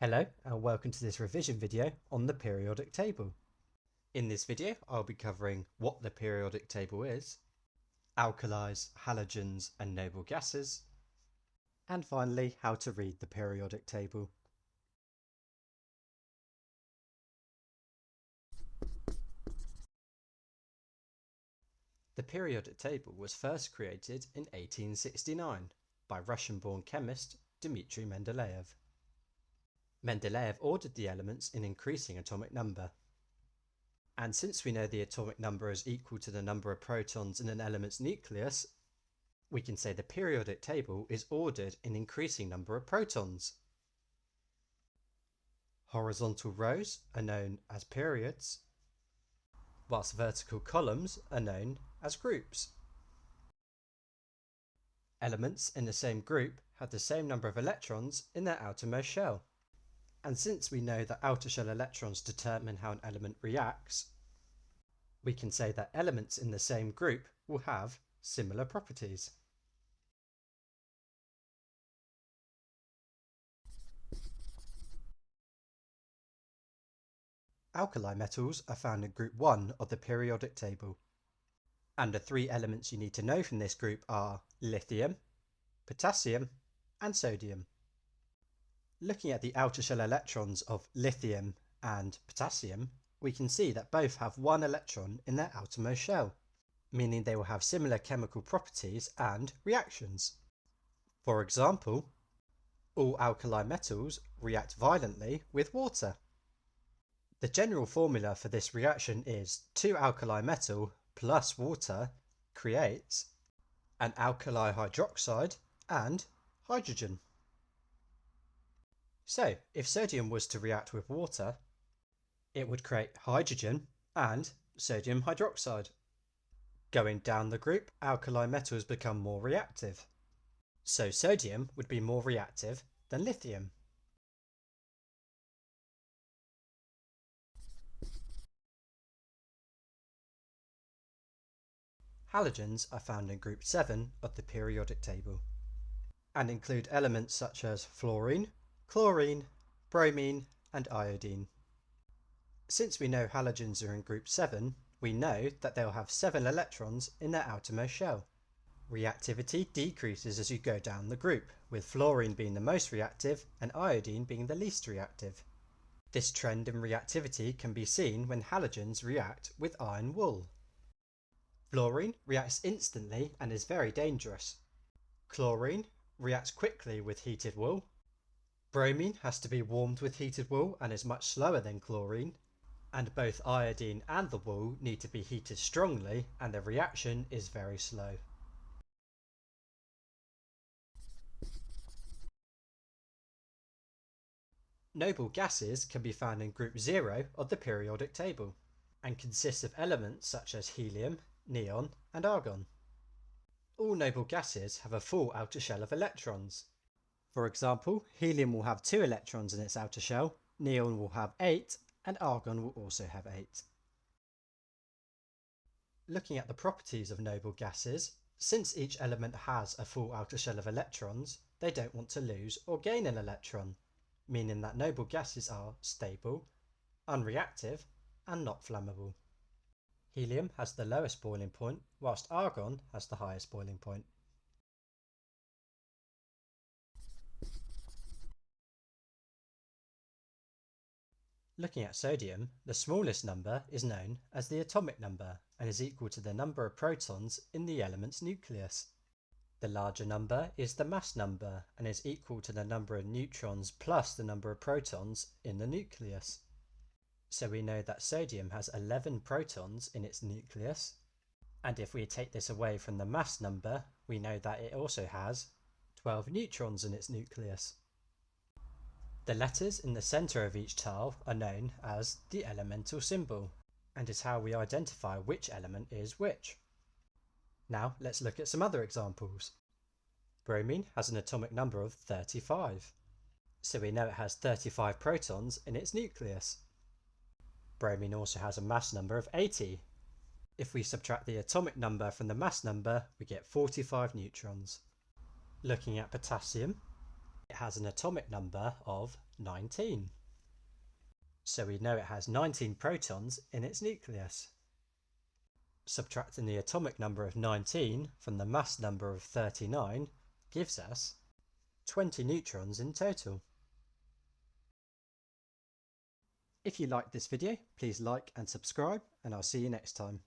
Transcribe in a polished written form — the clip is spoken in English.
Hello and welcome to this revision video on the periodic table. In this video I'll be covering what the periodic table is, alkalis, halogens and noble gases, and finally how to read the periodic table. The periodic table was first created in 1869 by Russian-born chemist Dmitry Mendeleev. Mendeleev ordered the elements in increasing atomic number. And since we know the atomic number is equal to the number of protons in an element's nucleus, we can say the periodic table is ordered in increasing number of protons. Horizontal rows are known as periods, whilst vertical columns are known as groups. Elements in the same group have the same number of electrons in their outermost shell. And since we know that outer shell electrons determine how an element reacts, we can say that elements in the same group will have similar properties. Alkali metals are found in group 1 of the periodic table. And the three elements you need to know from this group are lithium, potassium, and sodium. Looking at the outer shell electrons of lithium and potassium, we can see that both have one electron in their outermost shell, meaning they will have similar chemical properties and reactions. For example, all alkali metals react violently with water. The general formula for this reaction is 2 alkali metal plus water creates an alkali hydroxide and hydrogen. So, if sodium was to react with water, it would create hydrogen and sodium hydroxide. Going down the group, alkali metals become more reactive. So sodium would be more reactive than lithium. Halogens are found in group 7 of the periodic table and include elements such as fluorine, chlorine, bromine, and iodine. Since we know halogens are in group 7, we know that they'll have 7 electrons in their outermost shell. Reactivity decreases as you go down the group, with fluorine being the most reactive and iodine being the least reactive. This trend in reactivity can be seen when halogens react with iron wool. Fluorine reacts instantly and is very dangerous. Chlorine reacts quickly with heated wool. Bromine has to be warmed with heated wool and is much slower than chlorine, and both iodine and the wool need to be heated strongly and the reaction is very slow. Noble gases can be found in group 0 of the periodic table and consist of elements such as helium, neon, and argon. All noble gases have a full outer shell of electrons. For example, helium will have 2 electrons in its outer shell, neon will have 8, and argon will also have 8. Looking at the properties of noble gases, since each element has a full outer shell of electrons, they don't want to lose or gain an electron, meaning that noble gases are stable, unreactive, and not flammable. Helium has the lowest boiling point, whilst argon has the highest boiling point. Looking at sodium, the smallest number is known as the atomic number and is equal to the number of protons in the element's nucleus. The larger number is the mass number and is equal to the number of neutrons plus the number of protons in the nucleus. So we know that sodium has 11 protons in its nucleus, and if we take this away from the mass number, we know that it also has 12 neutrons in its nucleus. The letters in the centre of each tile are known as the elemental symbol, and is how we identify which element is which. Now let's look at some other examples. Bromine has an atomic number of 35, so we know it has 35 protons in its nucleus. Bromine also has a mass number of 80. If we subtract the atomic number from the mass number, we get 45 neutrons. Looking at potassium, it has an atomic number of 19. So we know it has 19 protons in its nucleus. Subtracting the atomic number of 19 from the mass number of 39 gives us 20 neutrons in total. If you liked this video, please like and subscribe, and I'll see you next time.